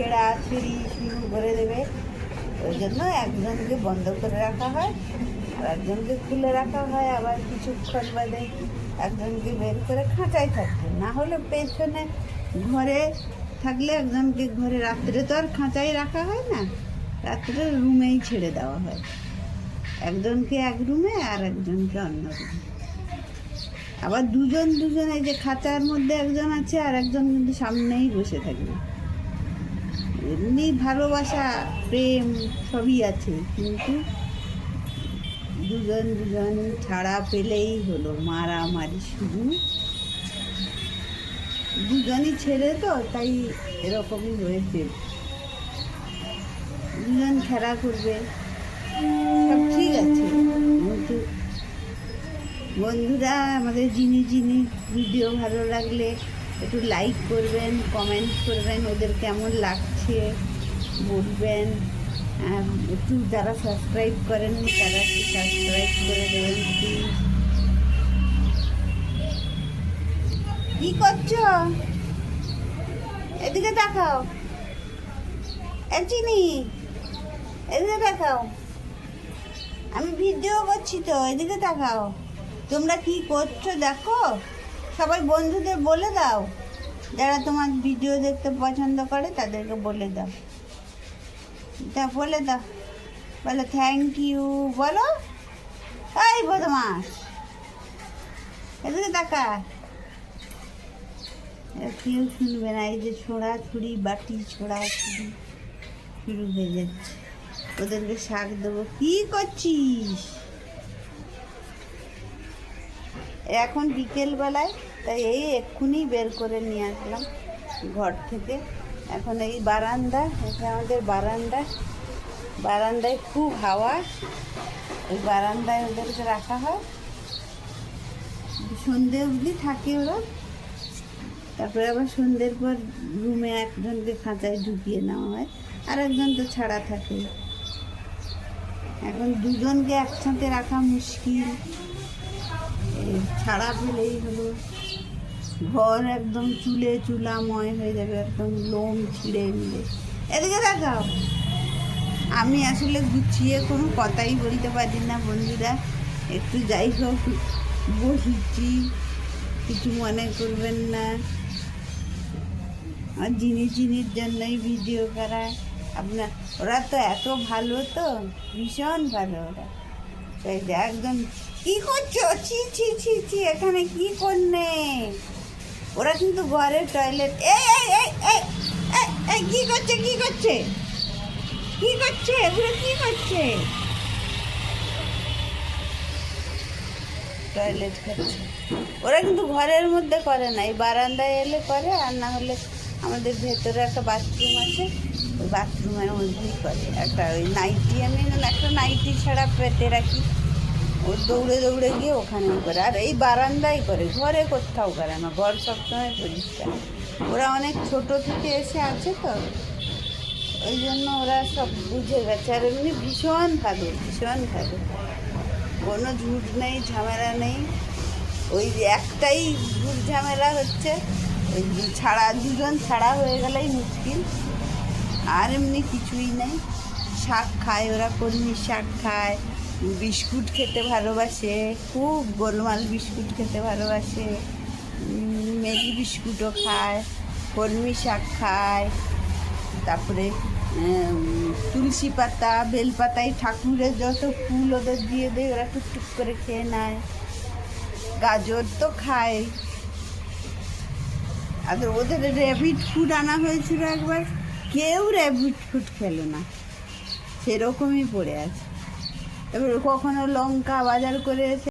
ছেঁড়াছিড়ি শুরু করে দেবে। ওই জন্য একজনকে বন্ধ করে রাখা হয় আর একজনকে খুলে রাখা হয়, আবার কিছুক্ষণ বাদে একজনকে বের করে খাঁচায় থাকবে। না হলে পেছনে ঘরে থাকলে একজনকে ঘরে, রাত্রে তো আর খাঁচায় রাখা হয় না, রাত্রে রুমেই ছেড়ে দেওয়া হয়, একজনকে এক রুমে আর একজনকে অন্য রুমে। আবার দুজন এই যে খাঁচার মধ্যে একজন আছে আর একজন কিন্তু সামনেই বসে থাকবে। এমনি ভালোবাসা প্রেম সবই আছে, কিন্তু দুজন ছাড়া পেলেই হলো মারামারি শুরু। দুজনই ছেড়ে তো, তাই এরকমই হয়েছে। দুজন খেলা করবে, সব ঠিক আছে, কিন্তু বন্ধুরা আমাদের যিনি ভিডিও ভালো লাগলে একটু লাইক করবেন, কমেন্ট করবেন, ওদের কেমন লাগছে বলবেন। একটু যারা সাবস্ক্রাইব করেননি তারা একটু সাবস্ক্রাইব করে দেবেন প্লিজ। কি করছো? এদিকে দেখাও, চিনি এদিকে দেখাও, আমি ভিডিও করছি তো, এদিকে দেখাও। তোমরা কি করছো দেখো, সবাই বন্ধুদের বলে দাও, যারা তোমার ভিডিও দেখতে পছন্দ করে তাদেরকে বলে দাও, বলে দাও, বলো থ্যাংক ইউ বলো। এই বদমাস, এদিকে দেখা, কেউ শুনবে না। এই যে ছোড়াছুড়ি, বাটি ছোড়াছুড়ি শুরু হয়ে যাচ্ছে। ওদেরকে শাক দেবো। কি করছিস? এখন বিকেলবেলায়, তাই এই এক্ষুনি বের করে নিয়ে আসলাম ঘর থেকে। এখন এই বারান্দা, এটা আমাদের বারান্দায় খুব হাওয়া, ওই বারান্দায় ওদেরকে রাখা হয়, সন্ধে অবধি থাকে ওরা। তারপরে আবার সন্ধ্যের পর রুমে একজনকে খাঁচায় ঢুকিয়ে নেওয়া হয়, আর একজন তো ছাড়া থাকে। এখন দুজনকে একসাথে রাখা মুশকিল, ছাড়া পেলেই হলো ঘর একদম চুলাময় হয়ে যাবে, একদম লোম ছিঁড়ে নিলে। এদিকে দেখাও। আমি আসলে গুছিয়ে কোনো কথাই বলতে পারি না বন্ধুরা, একটু যাই হোক বসেছি, কিছু মনে করবেন না। আর জিনির জন্যই ভিডিও করা। আপনার ওরা তো এত ভালো, তো ভীষণ ভালো ওরা। তাই একদম কি করছো? ছি ছি ছি ছি, এখানে কি করনে? ওরা কিন্তু ঘরের টয়লেট। এই কি করছে এগুলো? কি করছে? টয়লেট খাচ্ছে। ওরা কিন্তু ঘরের মধ্যে করে না, এই বারান্দায় এলে করে, আর না হলে আমাদের ভেতরে একটা বাথরুম আছে, ওই বাথরুমের মধ্যেই করে। একটা ওই নাইটি, আমি একটা নাইটি ছাড়া পেতে রাখি, ও দৌড়ে গিয়ে ওখানেও করে। আর এই বারান্দায় করে, ঘরে কোথাও করে না, ঘর সবসময় পরিষ্কার। ওরা অনেক ছোট থেকে এসে আছে তো, ওই জন্য ওরা সব বুঝে গেছে। আর এমনি ভীষণ ভালো, কোনো ঝুট নেই, ঝামেলা নেই। ওই একটাই ঝুট ঝামেলা হচ্ছে, ওই দুজন ছাড়া হয়ে গেলেই মুশকিল, আর এমনি কিছুই নেই। শাক খায় ওরা, কলমি শাক খায়, বিস্কুট খেতে ভালোবাসে, খুব গোলমাল বিস্কুট খেতে ভালোবাসে, ম্যাগি বিস্কুটও খায়, কলমি শাক খায়। তারপরে তুলসী পাতা, বেলপাতায় ঠাকুরের যত ফুল ওদের দিয়ে দেয়, ওরা টুকটুক করে খেয়ে নেয়। গাজর তো খায়। আর ওদের র্যাবিট ফুড আনা হয়েছিল একবার, কেউ র্যাবিট ফুড খেলো না, সেরকমই পড়ে আছে। এবার কখনো লঙ্কা বাজার করে এসে